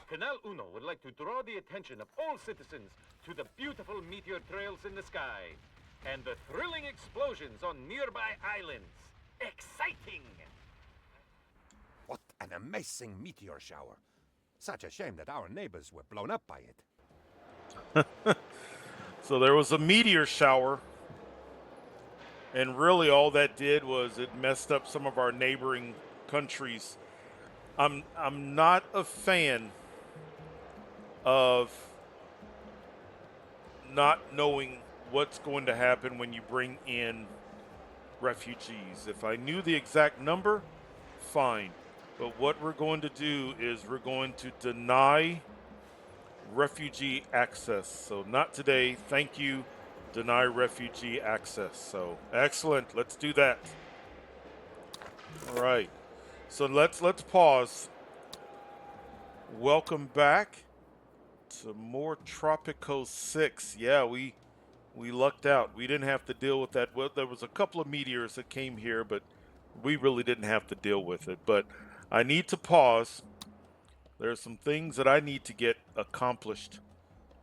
Canal Uno would like to draw the attention of all citizens to the beautiful meteor trails in the sky and the thrilling explosions on nearby islands. Exciting! What an amazing meteor shower. Such a shame that our neighbors were blown up by it. So there was a meteor shower, and really all that did was it messed up some of our neighboring countries. I'm not a fan of not knowing what's going to happen when you bring in refugees. If I knew the exact number, fine. But what we're going to do is we're going to deny refugee access. So not today. Thank you. Deny refugee access. So excellent. Let's do that. All right. So let's pause. Welcome back to more Tropico 6. Yeah, we lucked out. We didn't have to deal with that. Well, there was a couple of meteors that came here, but we really didn't have to deal with it. But I need to pause. There are some things that I need to get accomplished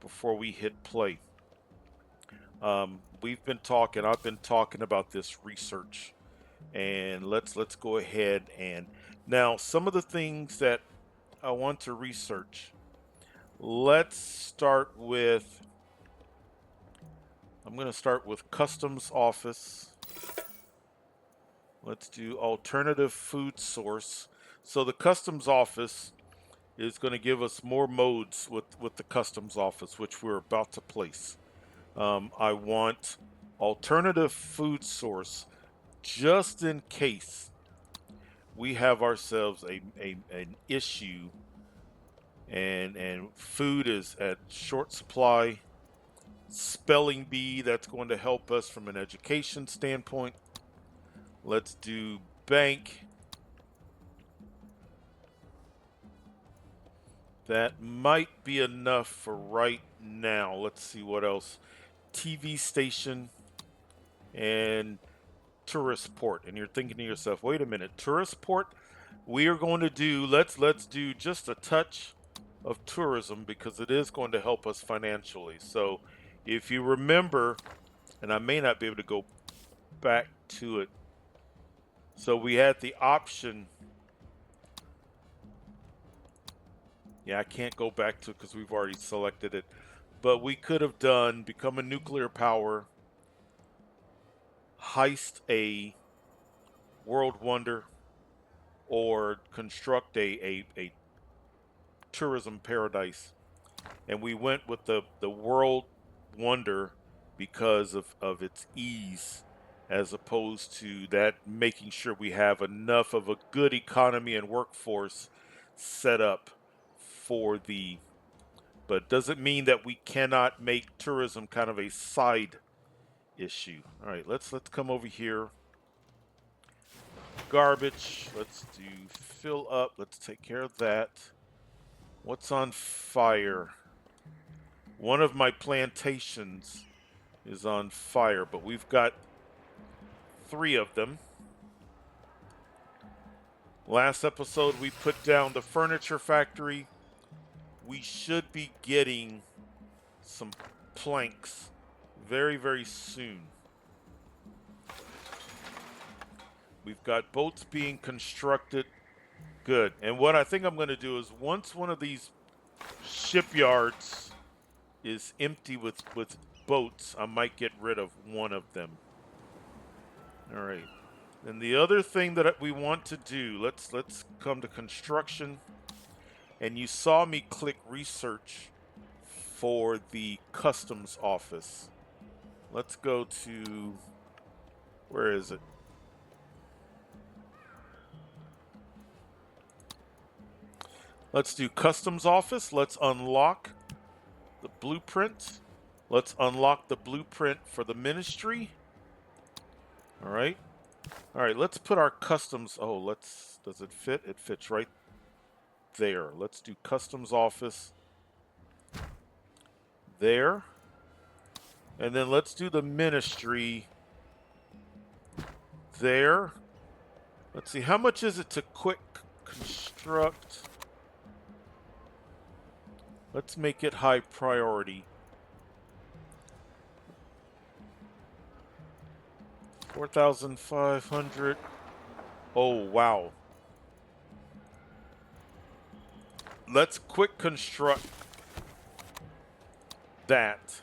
before we hit play. I've been talking about this research, and let's go ahead and now some of the things that I want to research. Let's start with, I'm going to start with customs office. Let's do alternative food source. So the customs office is going to give us more modes with the customs office, which we're about to place. I want alternative food source just in case we have ourselves an issue and food is at short supply. Spelling bee, that's going to help us from an education standpoint. Let's do bank. That might be enough for right now. Let's see what else. TV station and tourist port. And you're thinking to yourself, wait a minute, tourist port? We are going to do, let's do just a touch of tourism because it is going to help us financially. So if you remember, and I may not be able to go back to it. So we had the option. Yeah, I can't go back to it because we've already selected it. But we could have done become a nuclear power, heist a world wonder, or construct a tourism paradise. And we went with the world wonder because of its ease, as opposed to that making sure we have enough of a good economy and workforce set up for the, but doesn't mean that we cannot make tourism kind of a side issue. All right, let's come over here. Garbage, let's do fill up. Let's take care of that. What's on fire? One of my plantations is on fire, but we've got 3 of them. Last episode, we put down the furniture factory. We should be getting some planks very, very soon. We've got boats being constructed. Good. And what I think I'm going to do is once one of these shipyards is empty with boats, I might get rid of one of them. All right. And the other thing that we want to do, let's come to construction. And you saw me click research for the customs office. Let's go to, where is it? Let's do customs office. Let's unlock the blueprint. Let's unlock the blueprint for the ministry. All right. All right, let's put our customs. Oh, does it fit? It fits right there. Let's do customs office there. And then let's do the ministry there. Let's see, how much is it to quick construct? Let's make it high priority. 4,500. Oh, wow. Let's quick construct that.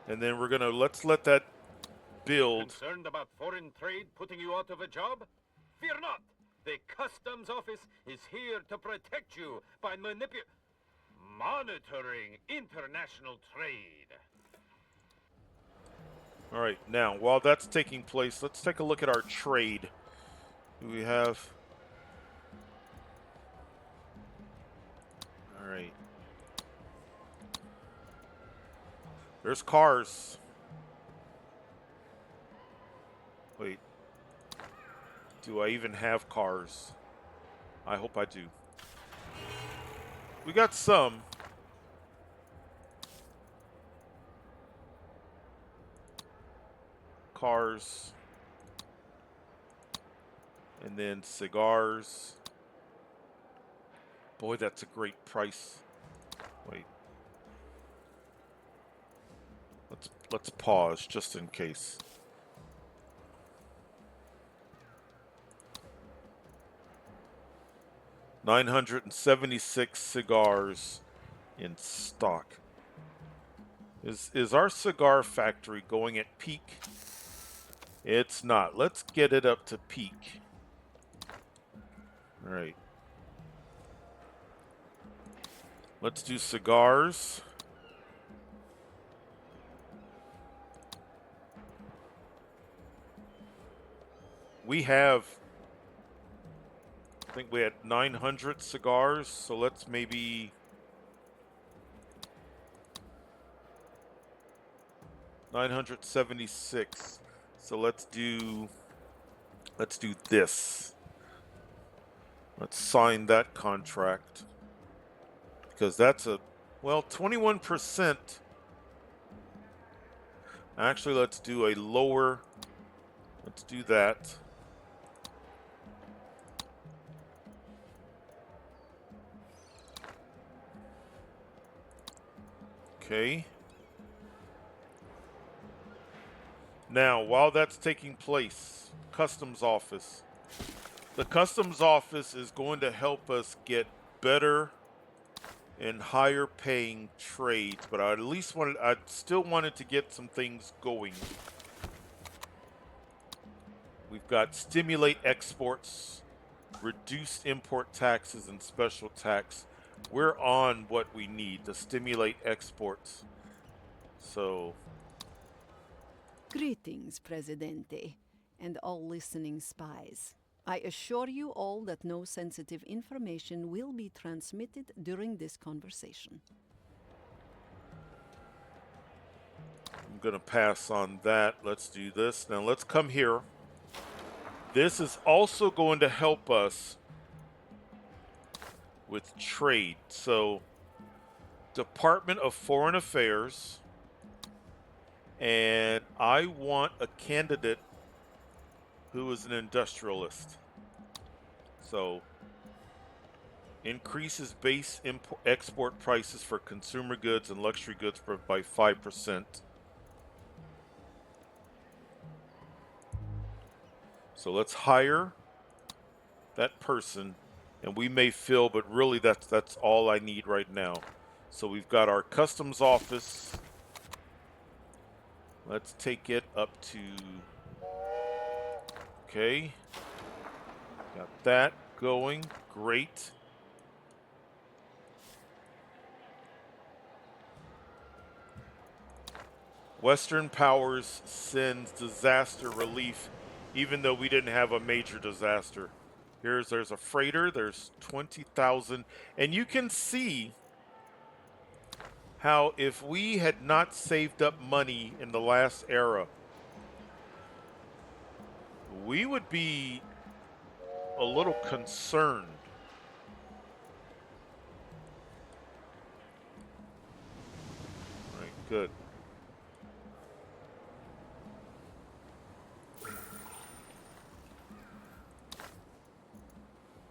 And then we're gonna, let's let that build. Concerned about foreign trade putting you out of a job? Fear not. The customs office is here to protect you by monitoring international trade. All right, now, while that's taking place, let's take a look at our trade. Do we have... All right. There's cars. Wait. Do I even have cars? I hope I do. We got some. Cars. And then cigars. Boy, that's a great price. Wait. Let's pause just in case. $976 cigars in stock. Is our cigar factory going at peak? It's not. Let's get it up to peak. All right. Let's do cigars. We have, I think we had 900 cigars, so let's maybe 976. So let's do this. Let's sign that contract because that's a, well, 21%. Actually, let's do a lower. Let's do that. Okay. Now, while that's taking place, Customs Office. The Customs Office is going to help us get better and higher paying trades, but I still wanted to get some things going. We've got stimulate exports, reduce import taxes and special tax. We're on what we need to stimulate exports. So, Greetings, Presidente, and all listening spies. I assure you all that no sensitive information will be transmitted during this conversation. I'm going to pass on that. Let's do this. Now let's come here. This is also going to help us with trade. So, Department of Foreign Affairs, and I want a candidate who is an industrialist. So, increases base export prices for consumer goods and luxury goods by 5%. So let's hire that person, and we may fill, but really that's all I need right now. So we've got our customs office. Let's take it up to, okay. Got that going, great. Western Powers sends disaster relief, even though we didn't have a major disaster. There's a freighter, there's 20,000, and you can see how if we had not saved up money in the last era, we would be a little concerned. All right, good.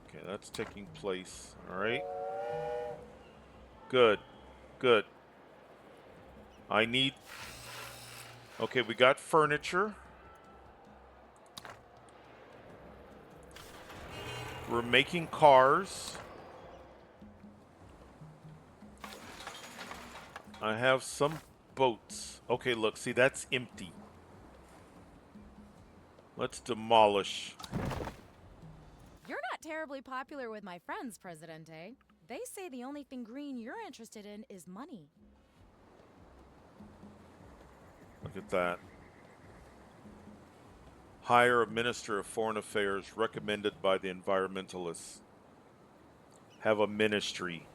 Okay, that's taking place. All right. Good. Good. I need... Okay, we got furniture. We're making cars. I have some boats. Okay, look, see, that's empty. Let's demolish. You're not terribly popular with my friends, Presidente. They say the only thing green you're interested in is money. Look at that. Hire a Minister of Foreign Affairs recommended by the environmentalists. Have a ministry.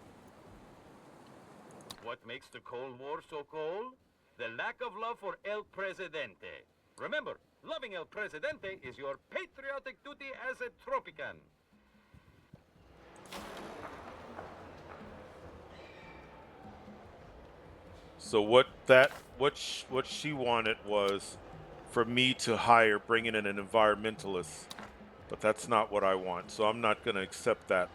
What makes the Cold War so cold? The lack of love for El Presidente. Remember, loving El Presidente is your patriotic duty as a Tropican. So what she wanted was for me to bring in an environmentalist, but that's not what I want. So I'm not going to accept that.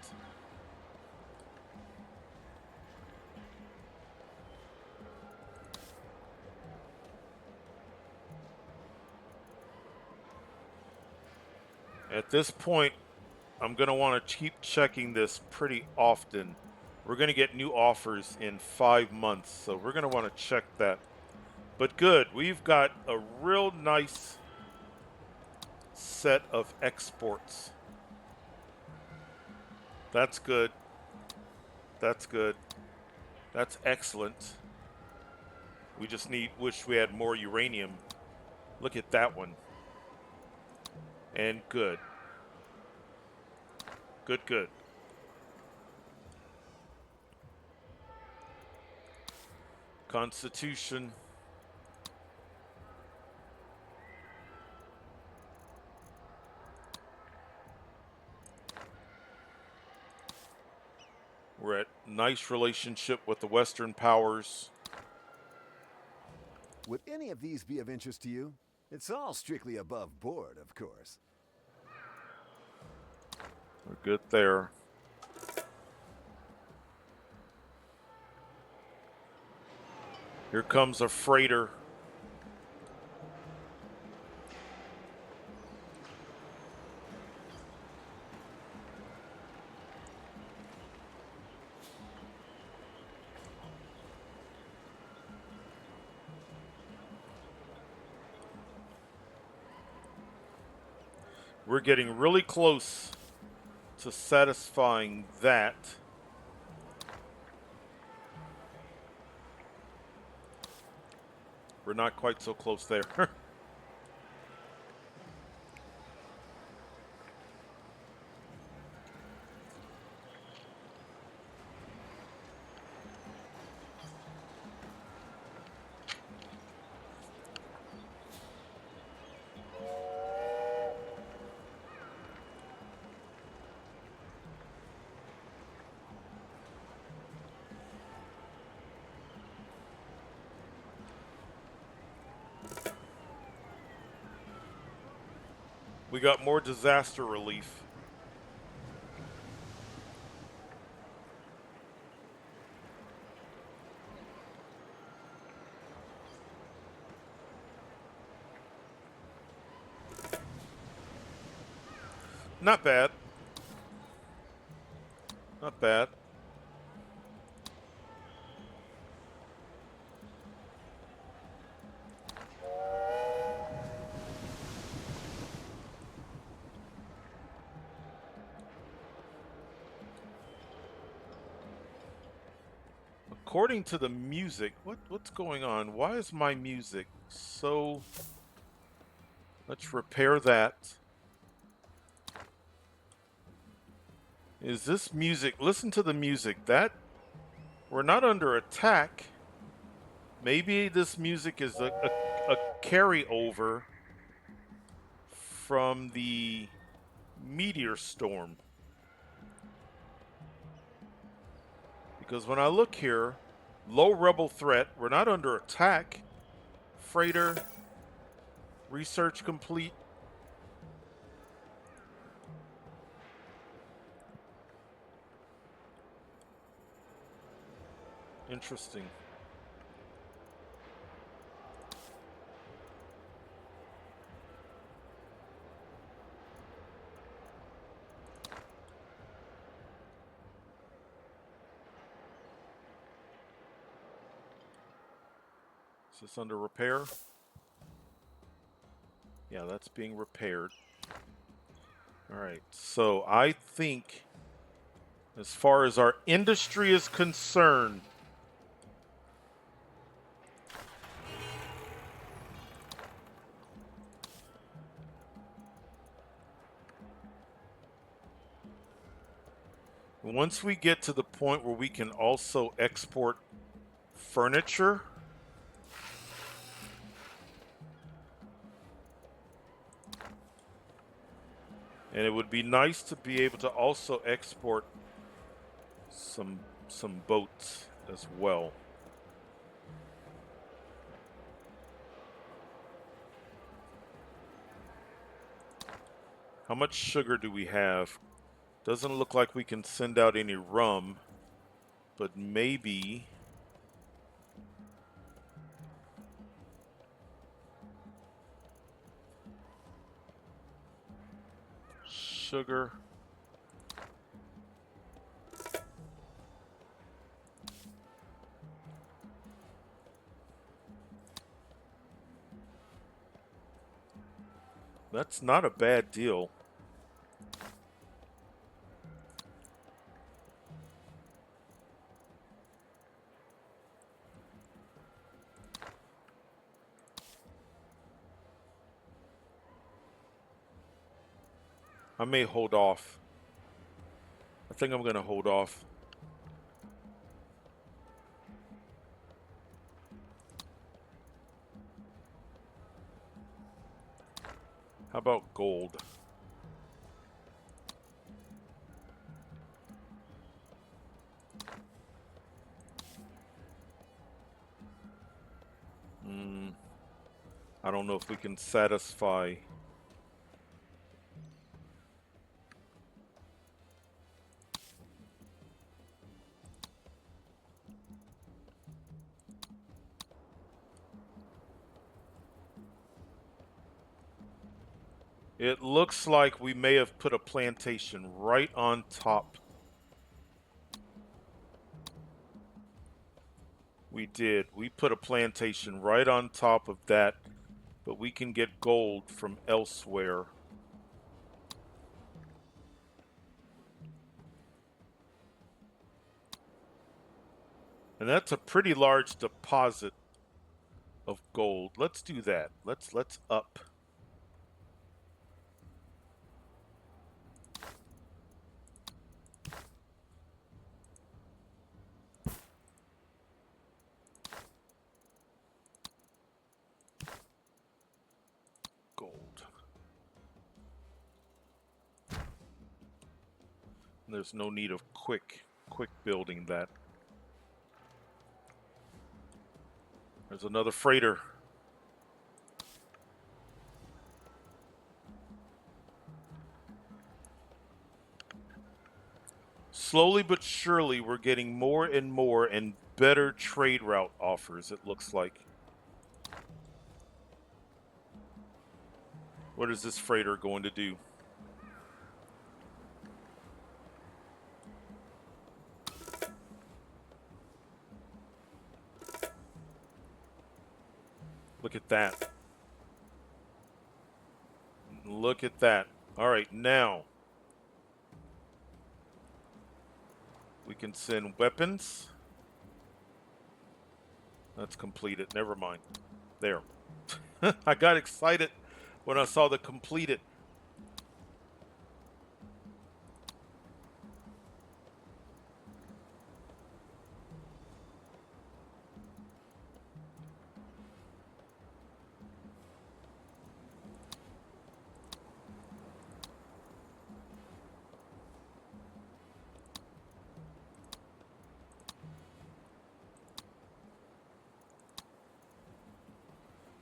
At this point, I'm going to want to keep checking this pretty often. We're going to get new offers in 5 months, so we're going to want to check that. But good, we've got a real nice set of exports. That's good. That's good. That's excellent. We just wish we had more uranium. Look at that one. And good. Good, good. Constitution. We're at nice relationship with the Western powers. Would any of these be of interest to you? It's all strictly above board, of course. We're good there. Here comes a freighter. We're getting really close to satisfying that. We're not quite so close there. We got more disaster relief. Not bad. Not bad. According to the music, what's going on? Why is my music so... Let's repair that. Is this music... Listen to the music. That... We're not under attack. Maybe this music is a carryover from the meteor storm. Because when I look here, low rebel threat, we're not under attack. Freighter, research complete. Interesting. Is this under repair? Yeah, that's being repaired. All right, so I think as far as our industry is concerned, once we get to the point where we can also export furniture, and it would be nice to be able to also export some boats as well. How much sugar do we have? Doesn't look like we can send out any rum, but maybe sugar. That's not a bad deal. I may hold off. I think I'm going to hold off. How about gold? I don't know if we can satisfy. It looks like we may have put a plantation right on top. We did. We put a plantation right on top of that, but we can get gold from elsewhere. And that's a pretty large deposit of gold. Let's do that. Let's up. Gold. There's no need of quick building that. There's another freighter. Slowly but surely, we're getting more and better trade route offers, it looks like. What is this freighter going to do? Look at that. Look at that. All right, now we can send weapons. That's completed. Never mind. There. I got excited when I saw the completed.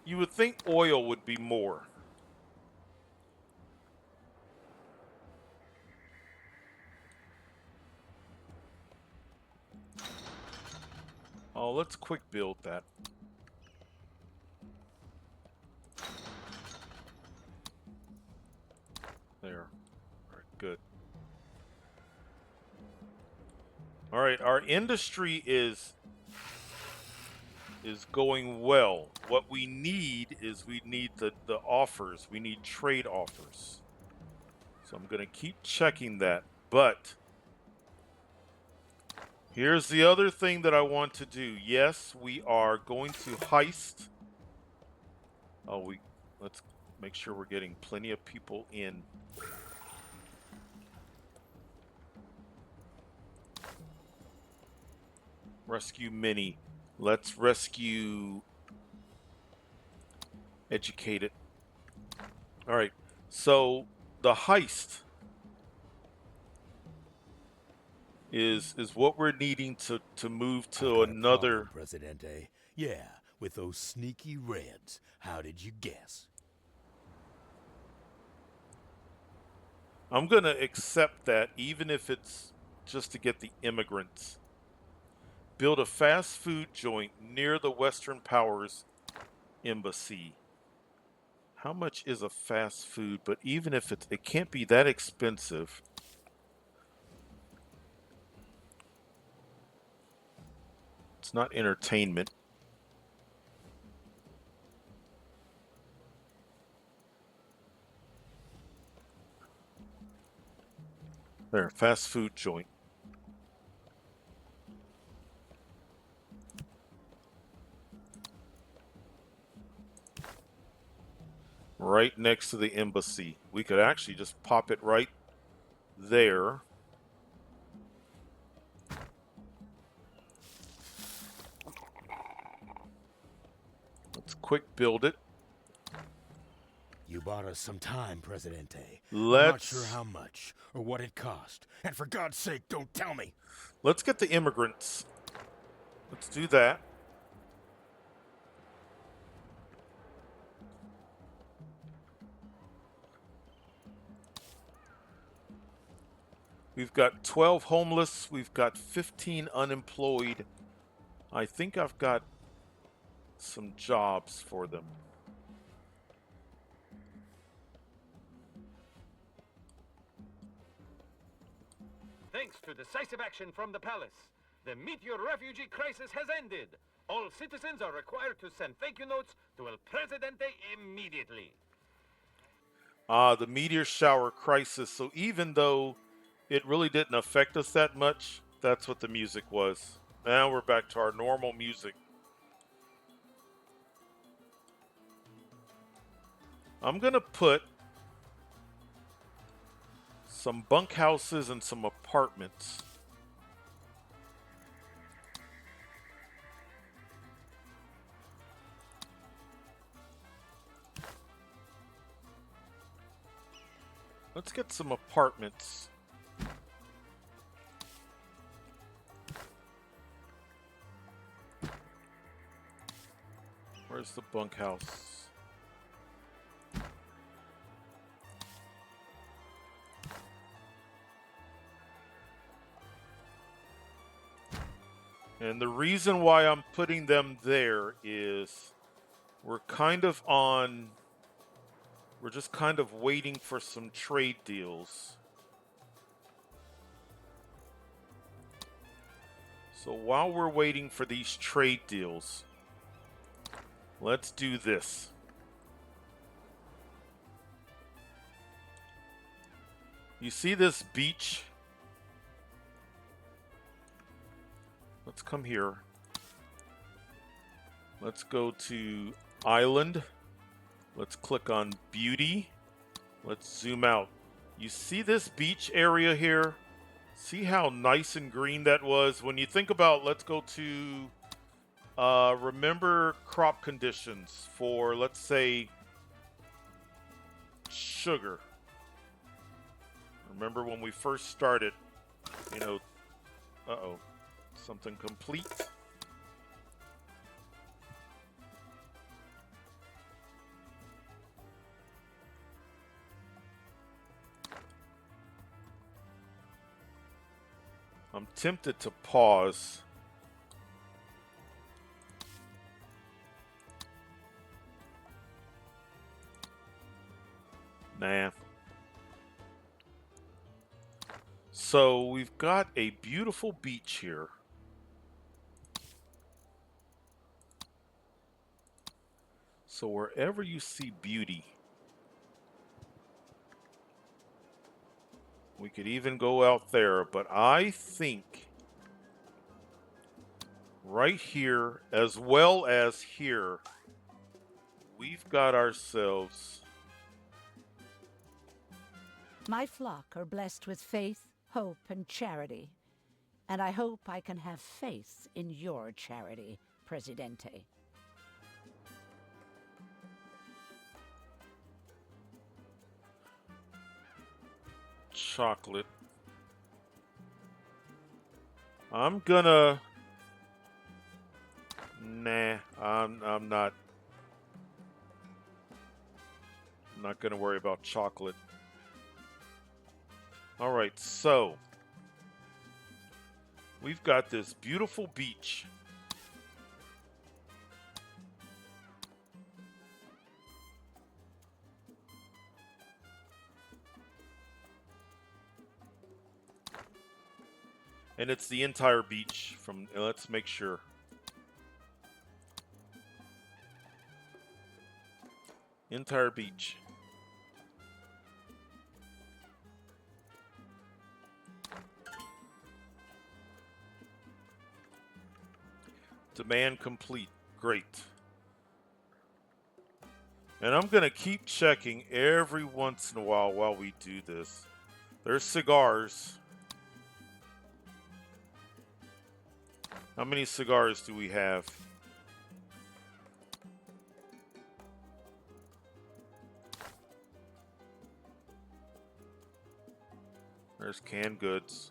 You would think oil would be more. Oh, let's quick build that. There. All right, good. All right, our industry is going well. What we need is the offers. We need trade offers. So I'm going to keep checking that. But here's the other thing that I want to do. Yes, we are going to heist. Oh, let's make sure we're getting plenty of people in. Rescue mini. Let's rescue educated. All right. So the heist is what we're needing to move to Got a another. problem, Presidente. Yeah, with those sneaky Reds. How did you guess? I'm going to accept that, even if it's just to get the immigrants. Build a fast food joint near the Western Powers embassy. How much is a fast food? But even if it can't be that expensive. It's not entertainment. There, fast food joint. Right next to the embassy. We could actually just pop it right there. Let's quick build it. You bought us some time, Presidente. I'm Let's not sure how much or what it cost. And for God's sake, don't tell me. Let's get the immigrants. Let's do that. We've got 12 homeless. We've got 15 unemployed. I think I've got some jobs for them. Thanks to decisive action from the palace, the meteor refugee crisis has ended. All citizens are required to send thank you notes to El Presidente immediately. The meteor shower crisis. So even though it really didn't affect us that much, that's what the music was. Now we're back to our normal music. I'm going to put some bunkhouses and some apartments. Let's get some apartments. Where's the bunkhouse? And the reason why I'm putting them there is we're just kind of waiting for some trade deals. So while we're waiting for these trade deals, let's do this. You see this beach? Let's come here. Let's go to Island. Let's click on Beauty. Let's zoom out. You see this beach area here? See how nice and green that was? When you think about, let's go to, remember crop conditions for, let's say, sugar. Remember when we first started, uh-oh, something complete. I'm tempted to pause. Nah. So we've got a beautiful beach here. So wherever you see beauty, we could even go out there, but I think right here, as well as here, we've got ourselves... My flock are blessed with faith, hope, and charity. And I hope I can have faith in your charity, Presidente. Chocolate. I'm gonna... Nah, I'm not... I'm not gonna worry about chocolate. All right, so we've got this beautiful beach. And it's the entire beach from, let's make sure. Entire beach. Demand complete. Great. And I'm going to keep checking every once in a while we do this. There's cigars. How many cigars do we have? There's canned goods.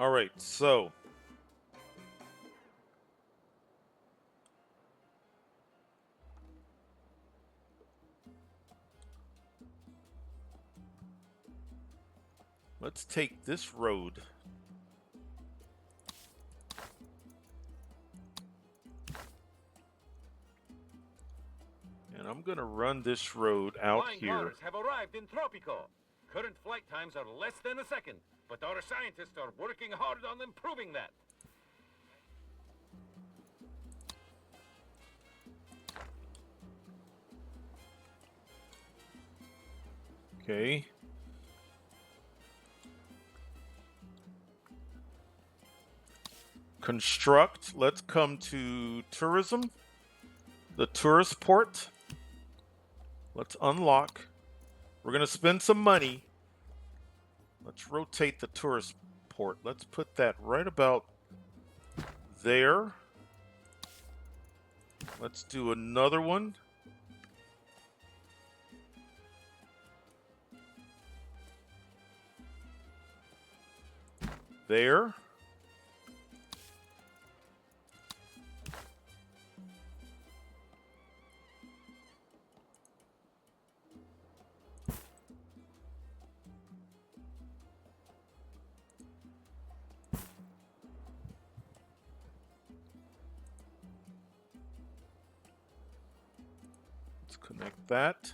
All right, so let's take this road. And I'm going to run this road out Flying here. cars have arrived in Tropico. Current flight times are less than a second, but our scientists are working hard on improving that. Okay. Construct. Let's come to tourism. The tourist port. Let's unlock. We're going to spend some money. Let's rotate the tourist port. Let's put that right about there. Let's do another one. There. Let's connect that.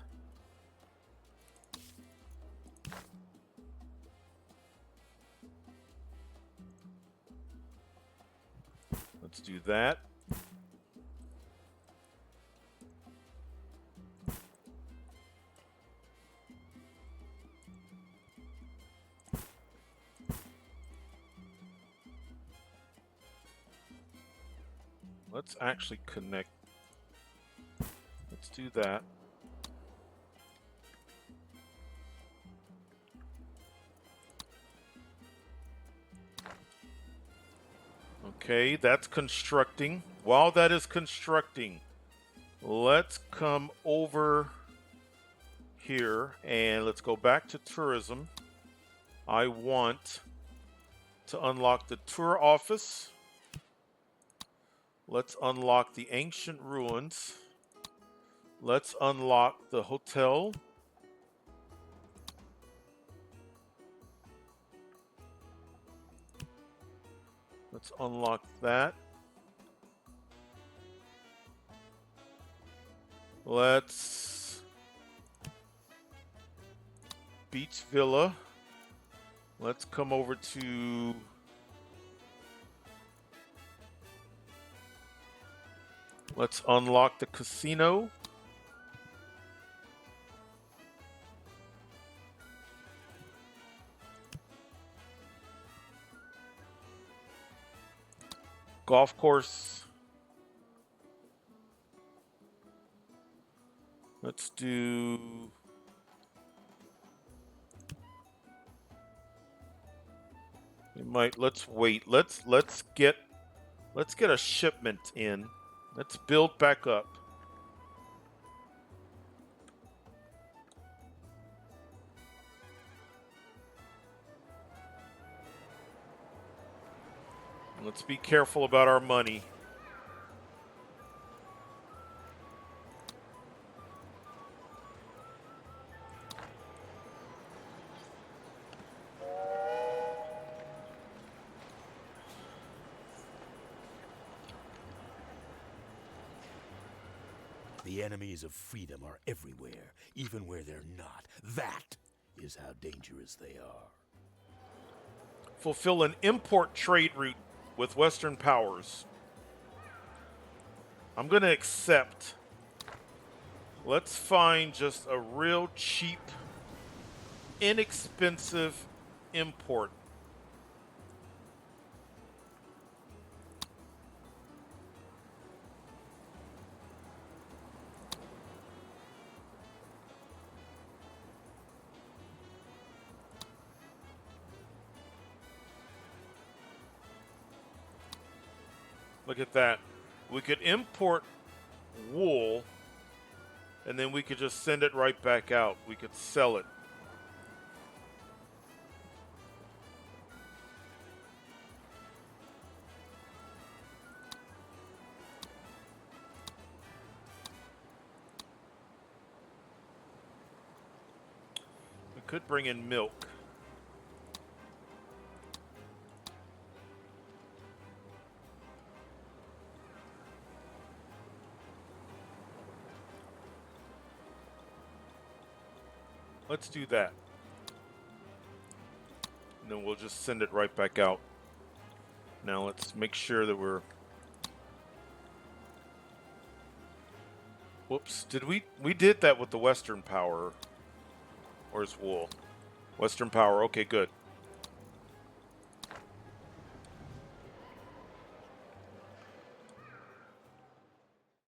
Let's do that. Let's actually connect. Let's do that. Okay, that's constructing. While that is constructing, let's come over here and let's go back to tourism. I want to unlock the tour office. Let's unlock the ancient ruins. Let's unlock the hotel. Let's unlock that. Let's Beach Villa. Let's come over to let's unlock the casino. Golf course. Let's do let's wait. Let's get a shipment in. Let's build back up. Let's be careful about our money. The enemies of freedom are everywhere, even where they're not. That is how dangerous they are. Fulfill an import trade route with Western powers. I'm going to accept. Let's find just a real cheap, inexpensive import. Look at that. We could import wool, and then we could just send it right back out. We could sell it. We could bring in milk. Let's do that. And then we'll just send it right back out. Now let's make sure that we're... Whoops. Did we did that with the Western power. Where's wool? Western power. Okay, good.